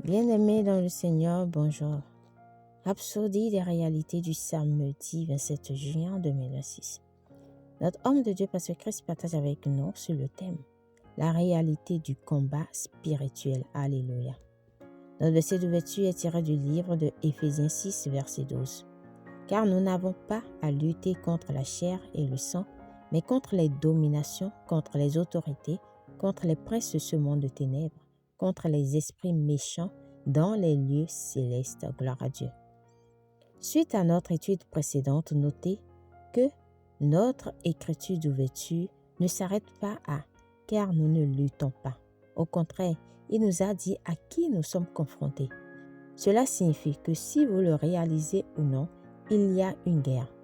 Bien-aimés dans le Seigneur, bonjour. Rhapsodie des réalités du samedi 27 juin 2026. Notre homme de Dieu, Pasteur Christ, partage avec nous sur le thème la réalité du combat spirituel. Alléluia. Notre verset d'ouverture est tiré du livre de Éphésiens 6, verset 12. Car nous n'avons pas à lutter contre la chair et le sang, mais contre les dominations, contre les autorités, contre les princes de ce monde de ténèbres, contre les esprits méchants dans les lieux célestes. Gloire à Dieu. Suite à notre étude précédente, notez que notre écriture d'ouverture ne s'arrête pas à « car nous ne luttons pas ». Au contraire, il nous a dit à qui nous sommes confrontés. Cela signifie que si vous le réalisez ou non, il y a une guerre.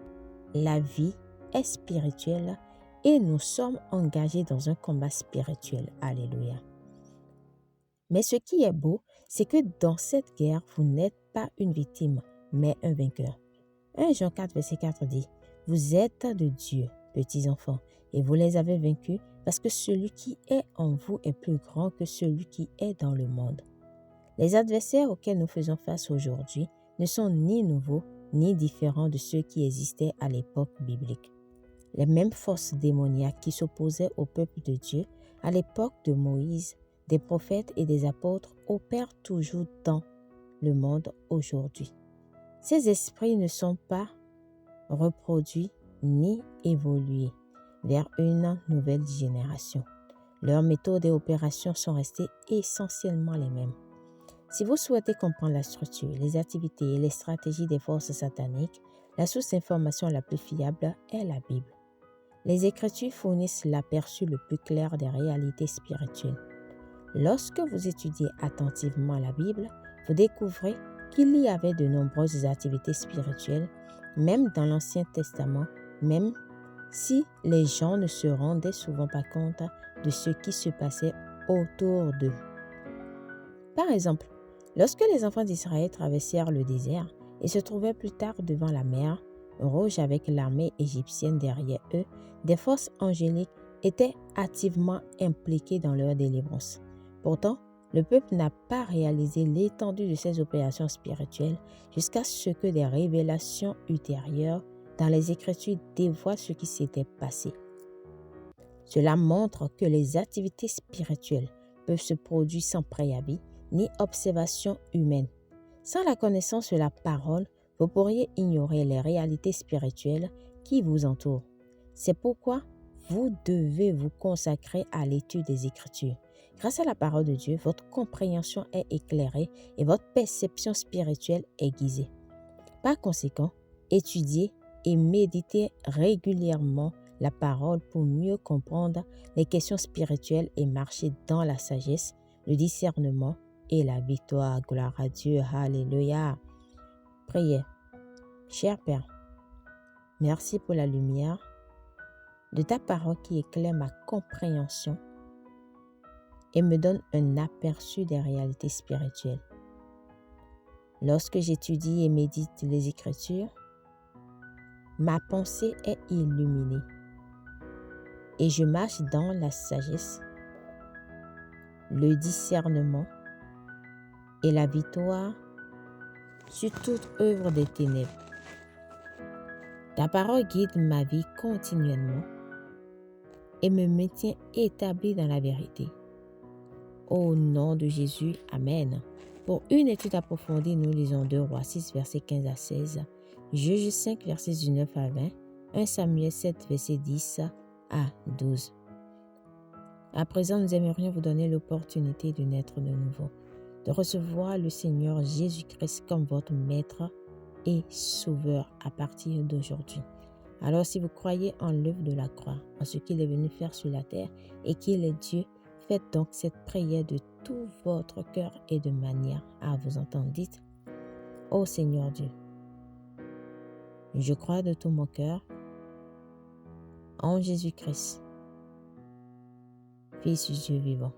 La vie est spirituelle et nous sommes engagés dans un combat spirituel. Alléluia. Mais ce qui est beau, c'est que dans cette guerre, vous n'êtes pas une victime, mais un vainqueur. 1 Jean 4, verset 4 dit « Vous êtes de Dieu, petits enfants, et vous les avez vaincus, parce que celui qui est en vous est plus grand que celui qui est dans le monde. » Les adversaires auxquels nous faisons face aujourd'hui ne sont ni nouveaux, ni différents de ceux qui existaient à l'époque biblique. Les mêmes forces démoniaques qui s'opposaient au peuple de Dieu à l'époque de Moïse, des prophètes et des apôtres opèrent toujours dans le monde aujourd'hui. Ces esprits ne sont pas reproduits ni évolués vers une nouvelle génération. Leurs méthodes et opérations sont restées essentiellement les mêmes. Si vous souhaitez comprendre la structure, les activités et les stratégies des forces sataniques, la source d'information la plus fiable est la Bible. Les Écritures fournissent l'aperçu le plus clair des réalités spirituelles. Lorsque vous étudiez attentivement la Bible, vous découvrez qu'il y avait de nombreuses activités spirituelles, même dans l'Ancien Testament, même si les gens ne se rendaient souvent pas compte de ce qui se passait autour d'eux. Par exemple, lorsque les enfants d'Israël traversèrent le désert et se trouvaient plus tard devant la mer Rouge avec l'armée égyptienne derrière eux, des forces angéliques étaient activement impliquées dans leur délivrance. Pourtant, le peuple n'a pas réalisé l'étendue de ces opérations spirituelles jusqu'à ce que des révélations ultérieures dans les Écritures dévoilent ce qui s'était passé. Cela montre que les activités spirituelles peuvent se produire sans préavis ni observation humaine. Sans la connaissance de la parole, vous pourriez ignorer les réalités spirituelles qui vous entourent. C'est pourquoi vous devez vous consacrer à l'étude des Écritures. Grâce à la parole de Dieu, votre compréhension est éclairée et votre perception spirituelle aiguisée. Par conséquent, étudiez et méditez régulièrement la parole pour mieux comprendre les questions spirituelles et marcher dans la sagesse, le discernement et la victoire. Gloire à Dieu. Alléluia. Prière. Cher Père, merci pour la lumière de ta parole qui éclaire ma compréhension et me donne un aperçu des réalités spirituelles. Lorsque j'étudie et médite les Écritures, ma pensée est illuminée et je marche dans la sagesse, le discernement et la victoire sur toute œuvre des ténèbres. Ta parole guide ma vie continuellement et me maintient établi dans la vérité. Au nom de Jésus, Amen. Pour une étude approfondie, nous lisons 2 Rois 6, versets 15 à 16, Juge 5, versets 19 à 20, 1 Samuel 7, versets 10 à 12. À présent, nous aimerions vous donner l'opportunité de naître de nouveau, de recevoir le Seigneur Jésus-Christ comme votre Maître et Sauveur à partir d'aujourd'hui. Alors, si vous croyez en l'œuvre de la croix, en ce qu'il est venu faire sur la terre et qu'il est Dieu, faites donc cette prière de tout votre cœur et de manière à vous entendre. Dites, ô Seigneur Dieu, je crois de tout mon cœur en Jésus-Christ, Fils du Dieu vivant.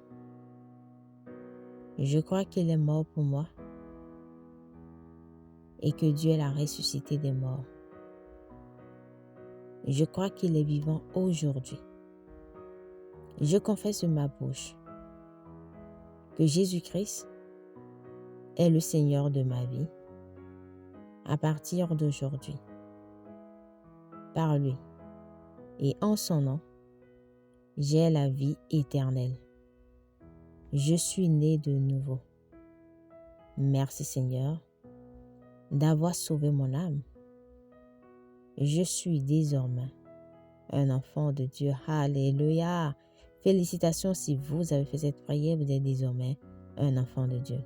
Je crois qu'il est mort pour moi et que Dieu l'a ressuscité des morts. Je crois qu'il est vivant aujourd'hui. Je confesse de ma bouche que Jésus-Christ est le Seigneur de ma vie. À partir d'aujourd'hui, par lui et en son nom, j'ai la vie éternelle. Je suis né de nouveau. Merci Seigneur d'avoir sauvé mon âme. Je suis désormais un enfant de Dieu. Alléluia. Félicitations si vous avez fait cette prière, vous êtes désormais un enfant de Dieu.